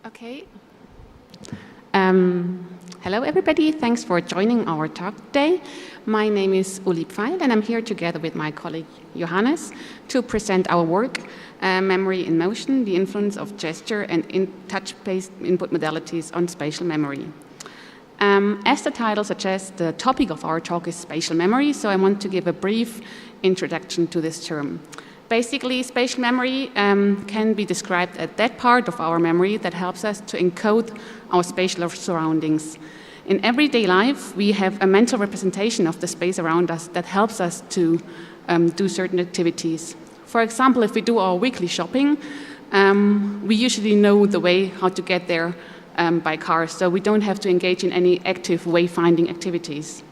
Okay. Hello, everybody. Thanks for joining our talk today. My name is Pfeil, and I'm here together with my colleague Johannes to present our work, Memory in Motion, the Influence of Gesture and Touch-Based Input Modalities on Spatial Memory. As the title suggests, the topic of our talk is spatial memory, so I want to give a brief introduction to this term. Basically, spatial memory can be described as that part of our memory that helps us to encode our spatial surroundings. In everyday life, we have a mental representation of the space around us that helps us to do certain activities. For example, if we do our weekly shopping, we usually know the way how to get there by car, so we don't have to engage in any active wayfinding activities.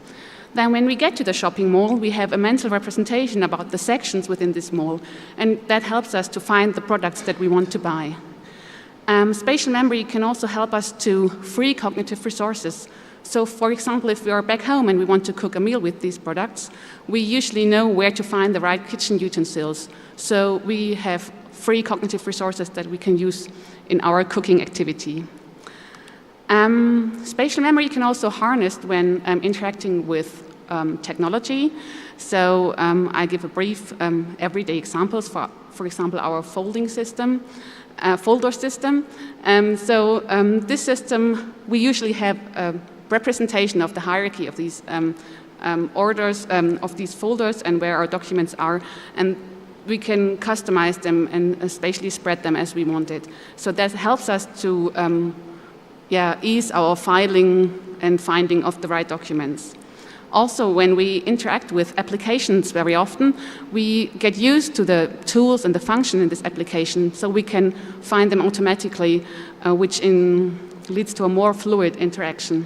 Then when we get to the shopping mall, we have a mental representation about the sections within this mall, and that helps us to find the products that we want to buy. Spatial memory can also help us to free cognitive resources. So for example, if we are back home and we want to cook a meal with these products, we usually know where to find the right kitchen utensils. So we have free cognitive resources that we can use in our cooking activity. Spatial memory can also harness when interacting with technology. So I give a brief everyday examples for example, our folder system. This system, we usually have a representation of the hierarchy of these orders of these folders and where our documents are, and we can customize them and spatially spread them as we want it. So that helps us to ease our filing and finding of the right documents. Also, when we interact with applications very often, we get used to the tools and the function in this application, so we can find them automatically, which leads to a more fluid interaction.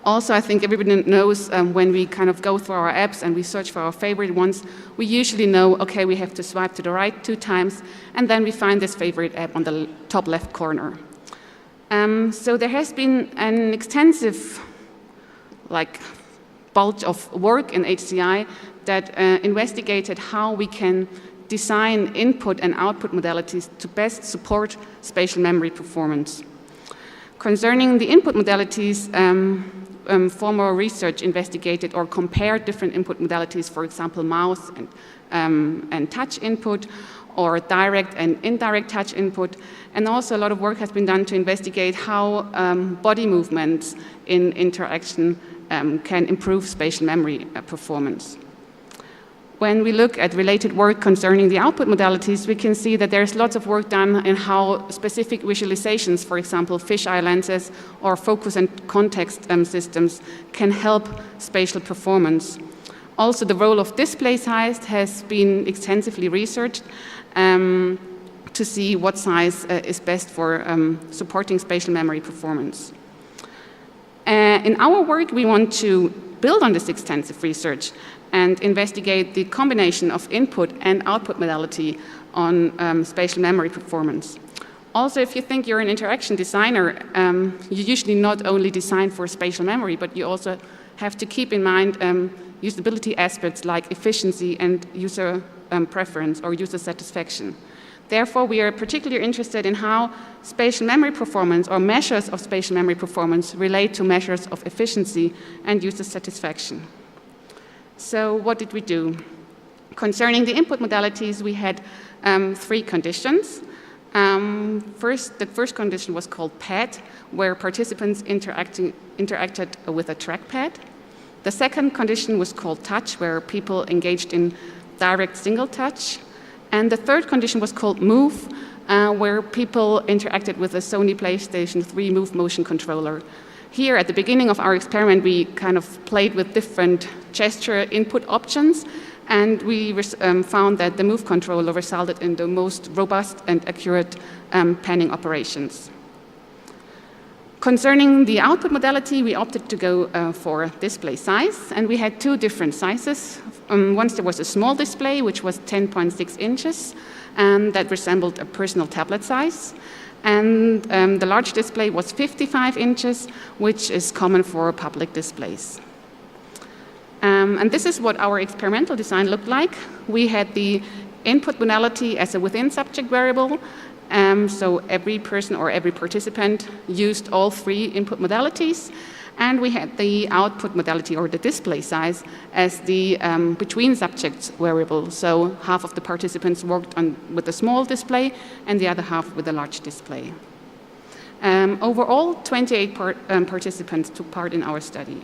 Also, I think everybody knows when we kind of go through our apps and we search for our favorite ones, we usually know, okay, we have to swipe to the right 2 times, and then we find this favorite app on the top left corner. So there has been an extensive bulge of work in HCI that investigated how we can design input and output modalities to best support spatial memory performance. Concerning the input modalities, former research investigated or compared different input modalities, for example, mouse and touch input, or direct and indirect touch input. And also a lot of work has been done to investigate how body movements in interaction can improve spatial memory performance. When we look at related work concerning the output modalities, we can see that there's lots of work done in how specific visualizations, for example, fisheye lenses or focus and context systems, can help spatial performance. Also, the role of display size has been extensively researched to see what size is best for supporting spatial memory performance. In our work, we want to build on this extensive research and investigate the combination of input and output modality on spatial memory performance. Also, if you think you're an interaction designer, you usually not only design for spatial memory, but you also have to keep in mind usability aspects like efficiency and user preference or user satisfaction. Therefore, we are particularly interested in how spatial memory performance or measures of spatial memory performance relate to measures of efficiency and user satisfaction. So what did we do? Concerning the input modalities, we had 3 conditions. The first condition was called pad, where participants interacted with a trackpad. The second condition was called touch, where people engaged in direct single touch. And the third condition was called move, where people interacted with a Sony PlayStation 3 Move motion controller. Here, at the beginning of our experiment, we kind of played with different gesture input options, and we found that the Move controller resulted in the most robust and accurate panning operations. Concerning the output modality, we opted to go for display size, and we had 2 different sizes. Once there was a small display, which was 10.6 inches, and that resembled a personal tablet size. And the large display was 55 inches, which is common for public displays. And this is what our experimental design looked like. We had the input modality as a within subject variable, So every person or every participant used all 3 input modalities, and we had the output modality or the display size as the between subjects variable. So half of the participants worked with a small display and the other half with a large display. Overall, 28 participants took part in our study.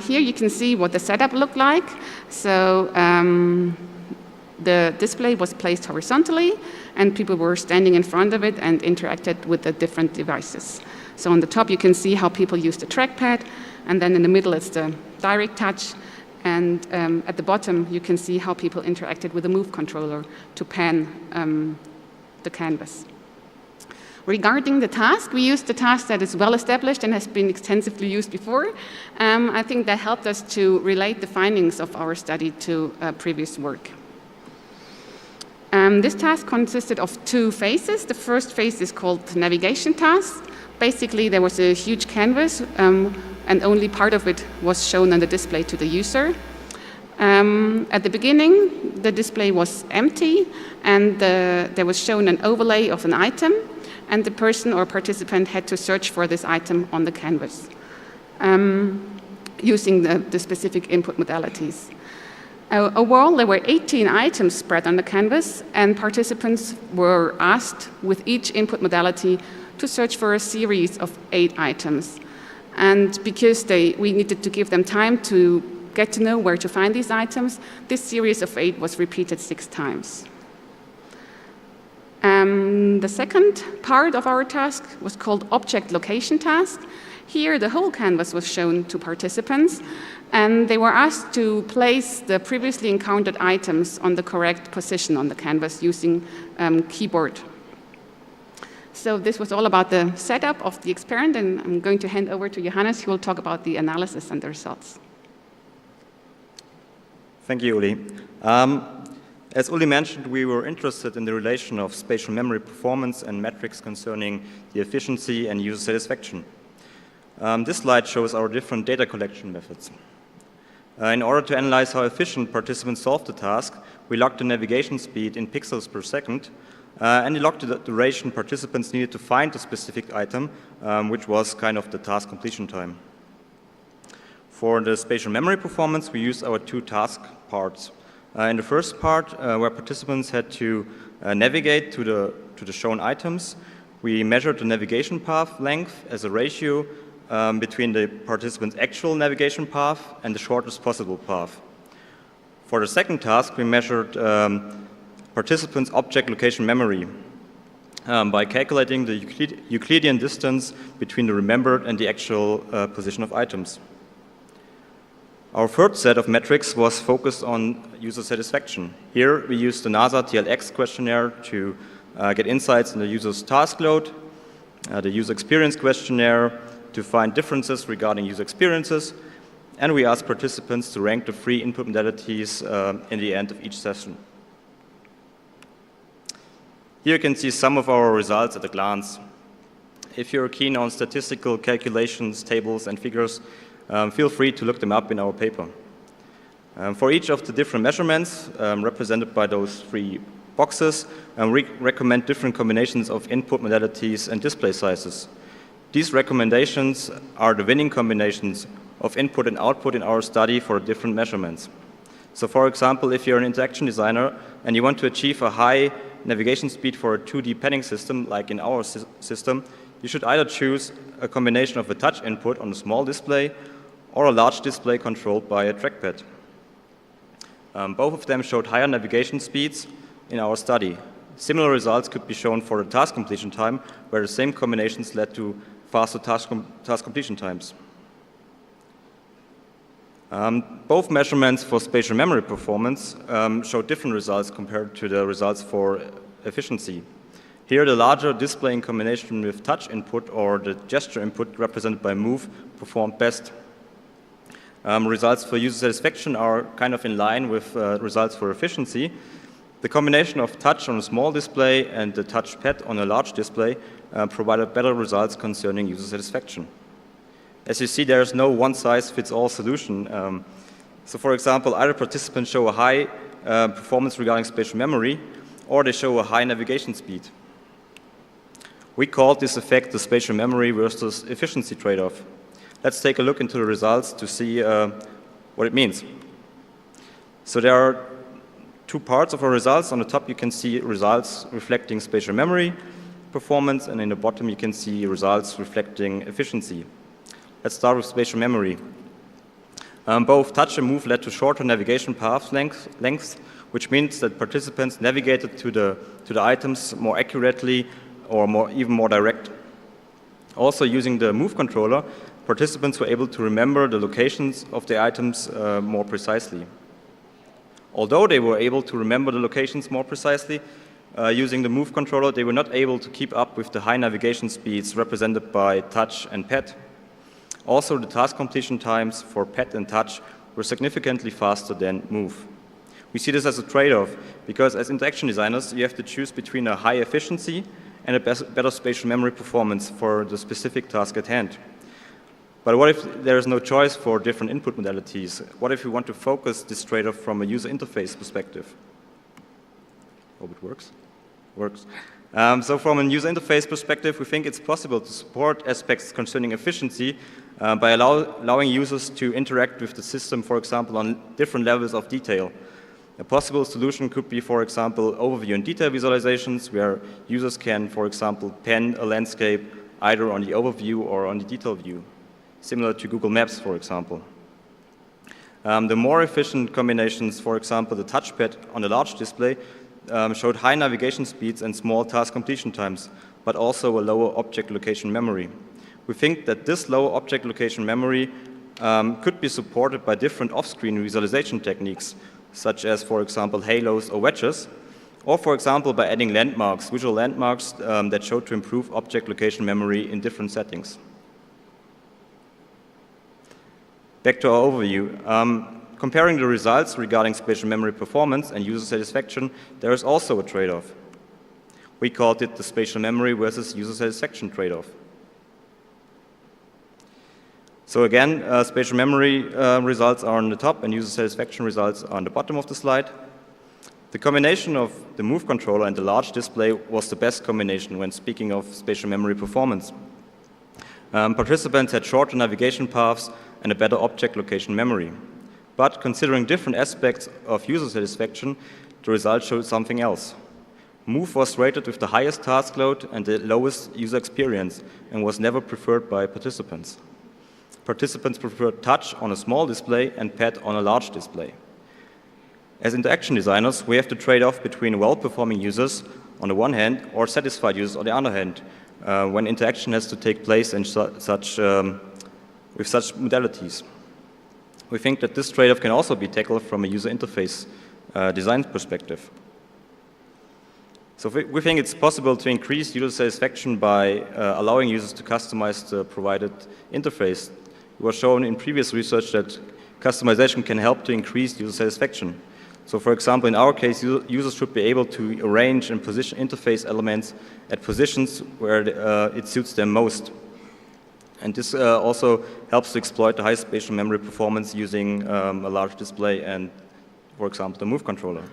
Here you can see what the setup looked like. So the display was placed horizontally, and people were standing in front of it and interacted with the different devices. So on the top, you can see how people use the trackpad, and then in the middle, it's the direct touch. And at the bottom, you can see how people interacted with the move controller to pan the canvas. Regarding the task, we used the task that is well established and has been extensively used before. I think that helped us to relate the findings of our study to previous work. This task consisted of 2 phases. The first phase is called the navigation task. Basically, there was a huge canvas, and only part of it was shown on the display to the user. At the beginning, the display was empty, and there was shown an overlay of an item, and the person or participant had to search for this item on the canvas using the specific input modalities. Overall, there were 18 items spread on the canvas, and participants were asked with each input modality to search for a series of 8 items. And because we needed to give them time to get to know where to find these items, this series of 8 was repeated 6 times. The second part of our task was called object location task. Here, the whole canvas was shown to participants, and they were asked to place the previously encountered items on the correct position on the canvas using keyboard. So this was all about the setup of the experiment, and I'm going to hand over to Johannes, who will talk about the analysis and the results. Thank you, Uli. As Uli mentioned, we were interested in the relation of spatial memory performance and metrics concerning the efficiency and user satisfaction. This slide shows our different data collection methods. In order to analyze how efficient participants solved the task, we logged the navigation speed in pixels per second, and we logged the duration participants needed to find the specific item, which was kind of the task completion time. For the spatial memory performance, we used our 2 task parts. In the first part, where participants had to navigate to the shown items, we measured the navigation path length as a ratio between the participant's actual navigation path and the shortest possible path. For the second task, we measured participants' object location memory by calculating the Euclidean distance between the remembered and the actual position of items. Our third set of metrics was focused on user satisfaction. Here, we used the NASA TLX questionnaire to get insights in the user's task load, the user experience questionnaire to find differences regarding user experiences, and we asked participants to rank the 3 input modalities in the end of each session. Here you can see some of our results at a glance. If you're keen on statistical calculations, tables, and figures, feel free to look them up in our paper. For each of the different measurements represented by those 3 boxes, we recommend different combinations of input modalities and display sizes. These recommendations are the winning combinations of input and output in our study for different measurements. So for example, if you're an interaction designer and you want to achieve a high navigation speed for a 2D panning system, like in our system, you should either choose a combination of a touch input on a small display or a large display controlled by a trackpad. Both of them showed higher navigation speeds in our study. Similar results could be shown for the task completion time, where the same combinations led to faster task completion times. Both measurements for spatial memory performance showed different results compared to the results for efficiency. Here, the larger display in combination with touch input or the gesture input represented by move performed best. Results for user satisfaction are kind of in line with results for efficiency. The combination of touch on a small display and the touchpad on a large display provided better results concerning user satisfaction. As you see, there is no one-size-fits-all solution. So for example, either participants show a high performance regarding spatial memory, or they show a high navigation speed. We called this effect the spatial memory versus efficiency trade-off. Let's take a look into the results to see what it means. So there are two parts of our results. On the top you can see results reflecting spatial memory performance, and in the bottom you can see results reflecting efficiency. Let's start with spatial memory. Both touch and move led to shorter navigation path lengths, which means that participants navigated to the items more accurately or even more direct. Also, using the move controller, participants were able to remember the locations of the items more precisely. Although they were able to remember the locations more precisely, using the move controller, they were not able to keep up with the high navigation speeds represented by touch and pad. Also, the task completion times for pad and touch were significantly faster than move. We see this as a trade-off, because as interaction designers, you have to choose between a high efficiency and a better spatial memory performance for the specific task at hand. But what if there is no choice for different input modalities? What if we want to focus this trade-off from a user interface perspective? Hope it works. Works. So from a user interface perspective, we think it's possible to support aspects concerning efficiency by allowing users to interact with the system, for example, on different levels of detail. A possible solution could be, for example, overview and detail visualizations, where users can, for example, pen a landscape either on the overview or on the detail view, similar to Google Maps, for example. The more efficient combinations, for example, the touchpad on a large display, showed high navigation speeds and small task completion times, but also a lower object location memory. We think that this lower object location memory could be supported by different off-screen visualization techniques, such as, for example, halos or wedges, or, for example, by adding landmarks, visual landmarks that show to improve object location memory in different settings. Back to our overview. Comparing the results regarding spatial memory performance and user satisfaction, there is also a trade-off. We called it the spatial memory versus user satisfaction trade-off. So again, spatial memory results are on the top and user satisfaction results are on the bottom of the slide. The combination of the move controller and the large display was the best combination when speaking of spatial memory performance. Participants had shorter navigation paths and a better object location memory. But considering different aspects of user satisfaction, the result showed something else. Move was rated with the highest task load and the lowest user experience and was never preferred by participants. Participants preferred touch on a small display and pad on a large display. As interaction designers, we have to trade off between well-performing users on the one hand or satisfied users on the other hand when interaction has to take place in with such modalities. We think that this trade-off can also be tackled from a user interface design perspective. So we think it's possible to increase user satisfaction by allowing users to customize the provided interface. It was shown in previous research that customization can help to increase user satisfaction. So for example, in our case, users should be able to arrange and position interface elements at positions where it suits them most. And this also helps to exploit the high spatial memory performance using a large display and, for example, the move controller.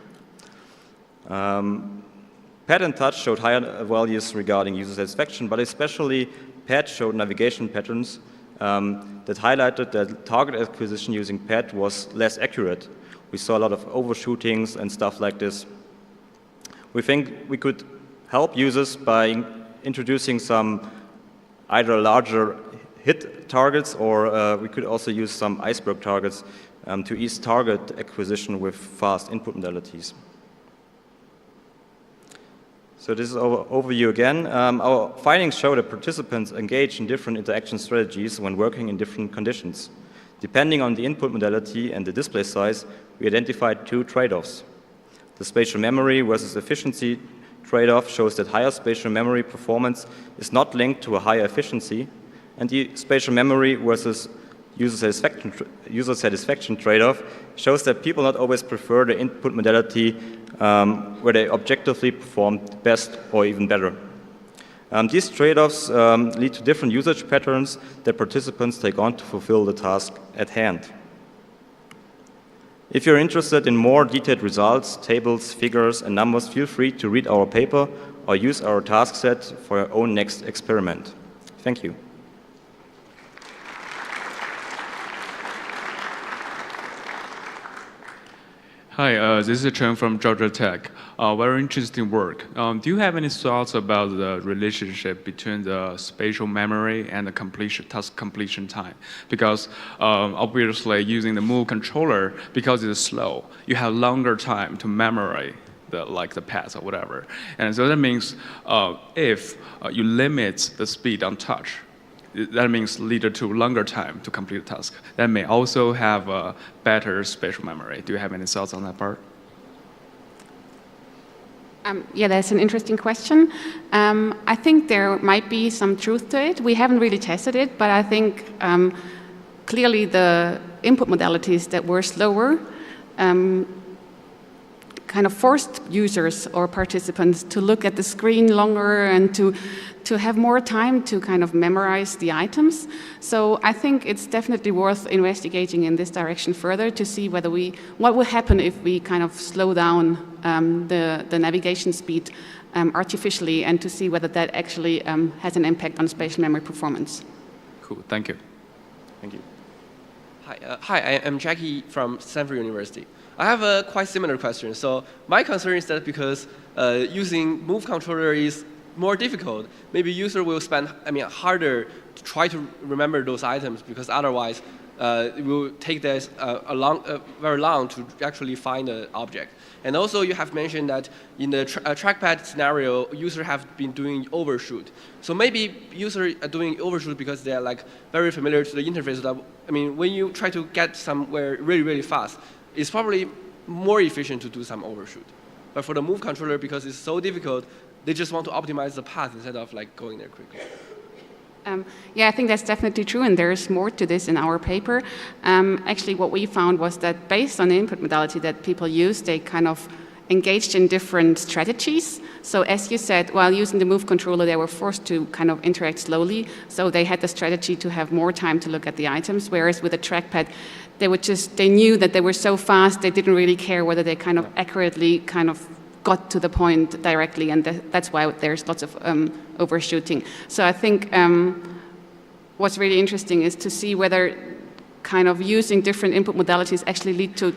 Pad and touch showed higher values regarding user satisfaction, but especially pad showed navigation patterns that highlighted that target acquisition using pad was less accurate. We saw a lot of overshootings and stuff like this. We think we could help users by introducing some either larger hit targets, or we could also use some iceberg targets to ease target acquisition with fast input modalities. So this is our overview again. Our findings show that participants engage in different interaction strategies when working in different conditions. Depending on the input modality and the display size, we identified two trade-offs. The spatial memory versus efficiency trade-off shows that higher spatial memory performance is not linked to a higher efficiency, and the spatial memory versus user satisfaction trade-off shows that people not always prefer the input modality where they objectively perform best or even better. These trade-offs lead to different usage patterns that participants take on to fulfill the task at hand. If you're interested in more detailed results, tables, figures, and numbers, feel free to read our paper or use our task set for your own next experiment. Thank you. Hi, this is Chen from Georgia Tech. Very interesting work. Do you have any thoughts about the relationship between the spatial memory and the task completion time? Because obviously using the move controller, because it's slow, you have longer time to memorize the path or whatever. And so that means if you limit the speed on touch, that means lead to longer time to complete the task. That may also have a better spatial memory. Do you have any thoughts on that part? Yeah, that's an interesting question. I think there might be some truth to it. We haven't really tested it, but I think clearly the input modalities that were slower kind of forced users or participants to look at the screen longer and to have more time to kind of memorize the items. So I think it's definitely worth investigating in this direction further to see whether what would happen if we kind of slow down the navigation speed artificially, and to see whether that actually has an impact on spatial memory performance. Cool, thank you. Thank you. Hi, I am Jackie from Stanford University. I have a quite similar question. So my concern is that because using move controller is more difficult, maybe user will spend, harder to try to remember those items, because otherwise it will take this very long to actually find the object. And also you have mentioned that in the trackpad scenario, users have been doing overshoot. So maybe users are doing overshoot because they're like very familiar to the interface. When you try to get somewhere really, really fast, it's probably more efficient to do some overshoot. But for the move controller, because it's so difficult, they just want to optimize the path instead of like going there quickly. Yeah, I think that's definitely true, and there's more to this in our paper. Actually, what we found was that based on the input modality that people use, they kind of engaged in different strategies. So as you said, while using the move controller, they were forced to kind of interact slowly. So they had the strategy to have more time to look at the items, whereas with the trackpad, they knew that they were so fast, they didn't really care whether they kind of accurately kind of got to the point directly, and that's why there's lots of overshooting. So I think what's really interesting is to see whether kind of using different input modalities actually lead to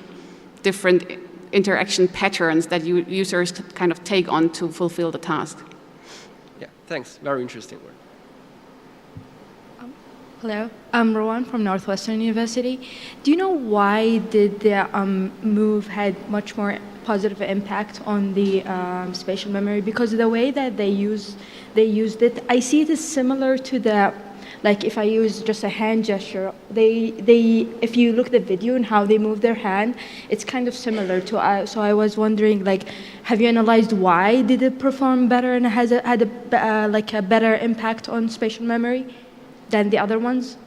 different interaction patterns that users kind of take on to fulfill the task. Yeah, thanks. Very interesting work. Hello, I'm Rowan from Northwestern University. Do you know why did the move had much more positive impact on the spatial memory? Because the way that they used it, I see it as similar to the, like if I use just a hand gesture, if you look at the video and how they move their hand, it's kind of similar to, so I was wondering, like, have you analyzed why did it perform better and had a better impact on spatial memory than the other ones?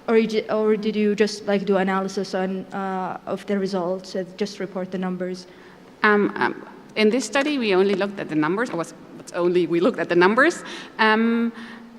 Or did you just like do analysis of the results and just report the numbers? In this study, we only looked at the numbers, we looked at the numbers. And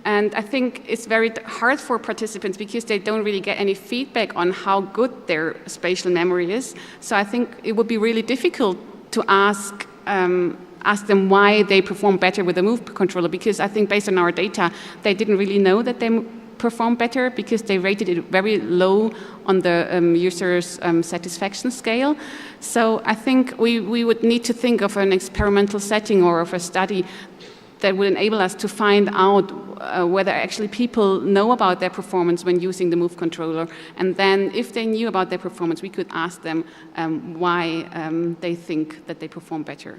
I think it's very hard for participants because they don't really get any feedback on how good their spatial memory is. So I think it would be really difficult to ask them why they perform better with the move controller, because I think based on our data, they didn't really know that they perform better because they rated it very low on the user's satisfaction scale. So I think we would need to think of an experimental setting or of a study that would enable us to find out whether actually people know about their performance when using the move controller. And then if they knew about their performance, we could ask them why they think that they perform better.